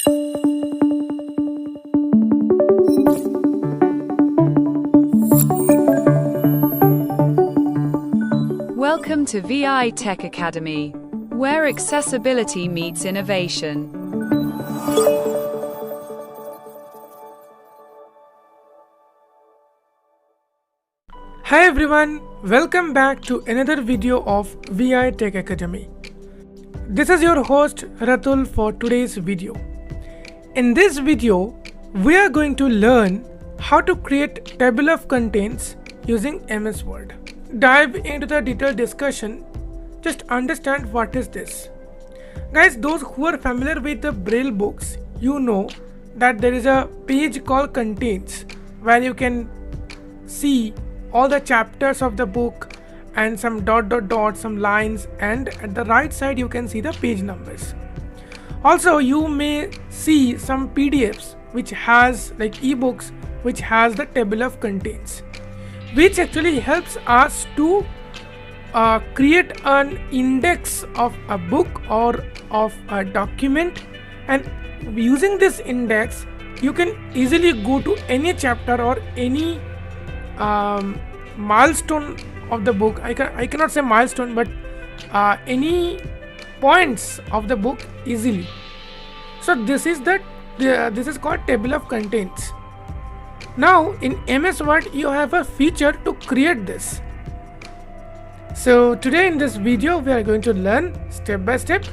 Welcome to V.I Tech Academy, where accessibility meets innovation. Hi everyone, welcome back to another video of V.I Tech Academy. This is your host Ratul for today's video. In this video, we are going to learn how to create table of contents using MS Word. Dive into the detailed discussion, just understand what is this. Guys, those who are familiar with the Braille books, you know that there is a page called Contents where you can see all the chapters of the book and some some lines, and at the right side you can see the page numbers. Also, you may see some PDFs which has like ebooks which has the table of contents, which actually helps us to create an index of a book or of a document, and using this index you can easily go to any chapter or any milestone of the book. I cannot say milestone, but any points of the book easily. So this is called table of contents. Now in MS Word you have a feature to create this. So today in this video we are going to learn step by step.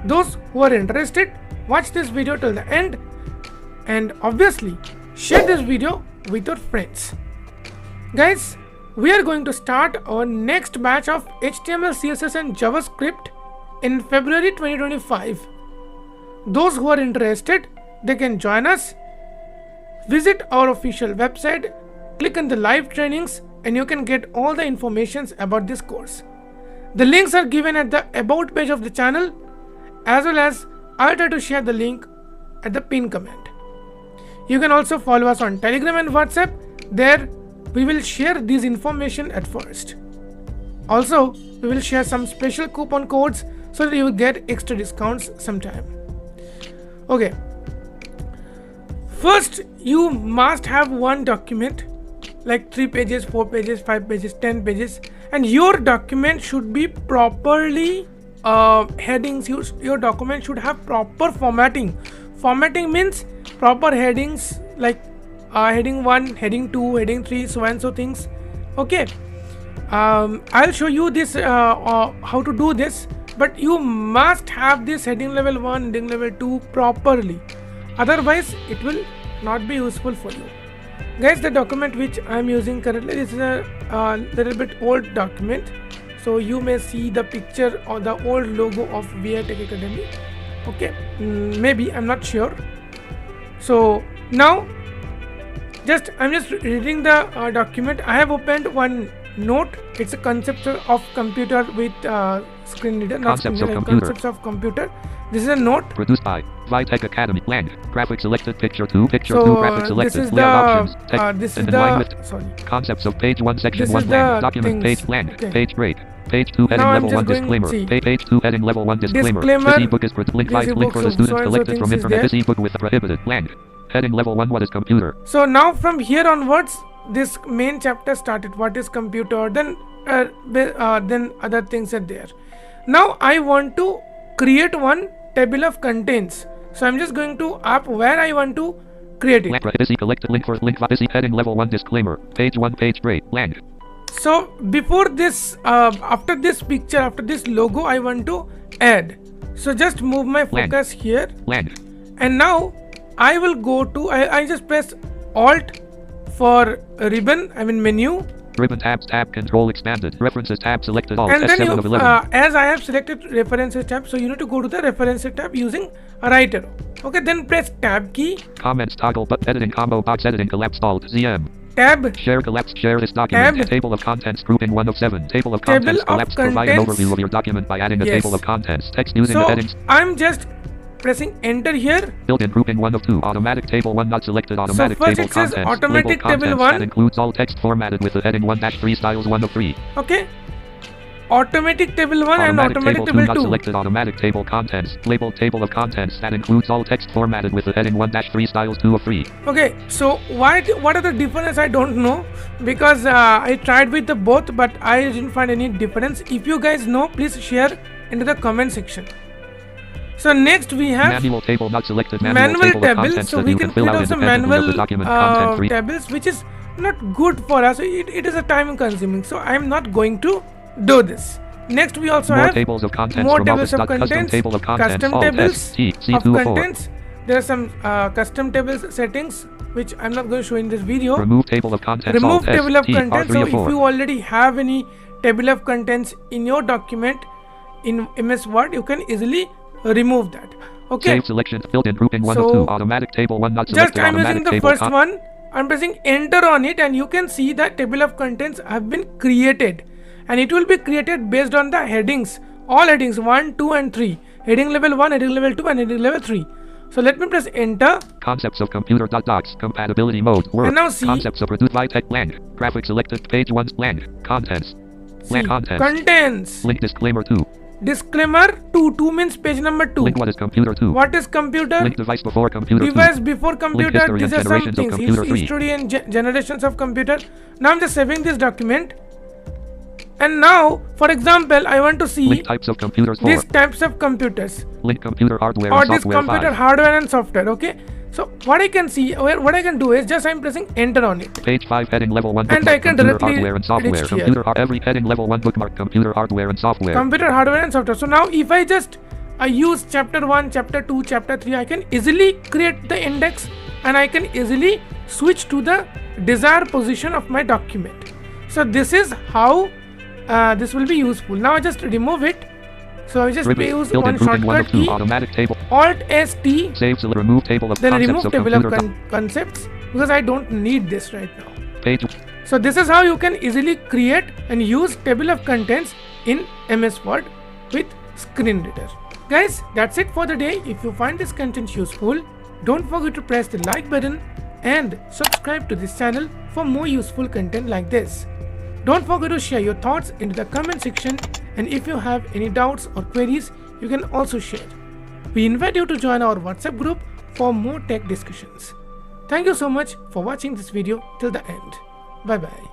Those who are interested, watch this video till the end, and obviously share this video with your friends. Guys, we are going to start our next batch of HTML, CSS and JavaScript in February 2025. Those who are interested, they can join us. Visit our official website, click on the live trainings, and you can get all the informations about this course. The links are given at the about page of the channel, as well as I'll try to share the link at the pin comment. You can also follow us on Telegram and WhatsApp. There we will share this information at first. Also, we will share some special coupon codes so that you will get extra discounts sometime. Okay. First, you must have one document, like 3 pages, 4 pages, 5 pages, 10 pages, and your document should be properly headings. Your document should have proper formatting. Formatting means proper headings like heading 1, heading 2, heading 3, so and so things. Okay, I'll show you this how to do this, but you must have this heading level 1, heading level 2 properly. Otherwise it will not be useful for you. Guys, the document which I am using currently is a little bit old document, so you may see the picture or the old logo of V.I Tech Academy. Okay, maybe, I'm not sure. So now I'm just reading the document. I have opened one note. It's a concept of computer with screen reader, not concepts screen reader, concepts of computer. This is a note produced by V.I Tech Academy. Land, graphic selected, picture 2, picture so 2, graphic selected, layout options, text, this is and the line list. Concepts of page 1, section This 1, is land, the document, things. page, land, Okay. page break, page 2, heading Now level 1, disclaimer, page 2, heading level 1, disclaimer. This ebook is link for the students collected from internet. This ebook with prohibited, land, heading level 1, what is computer? So now from here onwards, this main chapter started. What is computer? Then other things are there. Now I want to create one table of contents. So I'm just going to up where I want to create it. Collected link for link heading level 1, disclaimer, page 1, page break, land. So before this, after this picture, after this logo, I want to add. So just move my focus here. Land. And now I will go to, I just press Alt for ribbon, menu. Ribbon tab, control expanded, references tab selected all, And then S7 of 11. as I have selected references tab, so you need to go to the references tab using right arrow. Okay, then press tab key. Comments toggle, but editing combo box, editing collapse alt, ZM. Tab. Share collapse, share this document. Tab. Table of contents grouping 1 of 7. Table of contents collapse. Provide an overview of your document by adding a table of contents. Text using the headings. I'm just pressing enter here. Built-in grouping 1 of 2. Automatic table 1 not selected. Automatic so first table it says contents. automatic table 1. That includes all text formatted with the heading 1-3 styles 1 of 3. Okay. automatic table 1 and automatic table table 2. Not selected. Automatic table contents. Labeled table of contents that includes all text formatted with the heading 1-3 styles 2 of 3. Okay, so what are the difference? I don't know, because I tried with the both, but I didn't find any difference. If you guys know, please share into the comment section. So next we have manual table not selected. Manual table tables. So we can fill out some manual tables, which is not good for us. It is a time consuming. So I am not going to do this. Next we also have tables of contents. More tables of contents. Custom tables of contents. There are some custom tables settings which I'm not going to show in this video. Remove table of contents. Remove table of contents. So if you already have any table of contents in your document in MS Word, you can easily remove that. Okay. Save selections. Built in grouping 1 of 2. Automatic table 1 not selected. Just I'm using the first one. I'm pressing enter on it, and you can see that table of contents have been created, and it will be created based on the headings. All headings 1, 2 and 3. Heading level 1, heading level 2 and heading level 3. So let me press enter. Concepts of computer docs. Compatibility mode. Word. And now see. Concepts of V.I Tech blank. Graphics selected. Page 1 blank. Contents. See, contents. Contents. Link disclaimer 2. Disclaimer 2. 2 means page number 2. Link what is computer 2. What is computer? Link device before computer 2. Device before computer. These are some things. History and generations of computer. Now I'm just saving this document. And now, for example, I want to see link types of computers. These types of computers. Link computer hardware or and this software. Computer 5. hardware and software. Okay. So what I can see, what I can do is just I'm pressing enter on it. Page 5 heading level 1 and I can computer directly hardware and software. Computer every heading level 1 bookmark computer hardware and software. Computer hardware and software. So now if I just use chapter 1, chapter 2, chapter 3, I can easily create the index and I can easily switch to the desired position of my document. So this is how this will be useful. Now I just remove it. So I just use one shortcut key. Automatic table. Alt S T. Saves the remove table of then concepts remove table of concepts, because I don't need this right now. Page. So this is how you can easily create and use table of contents in MS Word with screen reader. Guys, that's it for the day. If you find this content useful, don't forget to press the like button and subscribe to this channel for more useful content like this. Don't forget to share your thoughts into the comment section, and if you have any doubts or queries, you can also share. We invite you to join our WhatsApp group for more tech discussions. Thank you so much for watching this video till the end. Bye bye.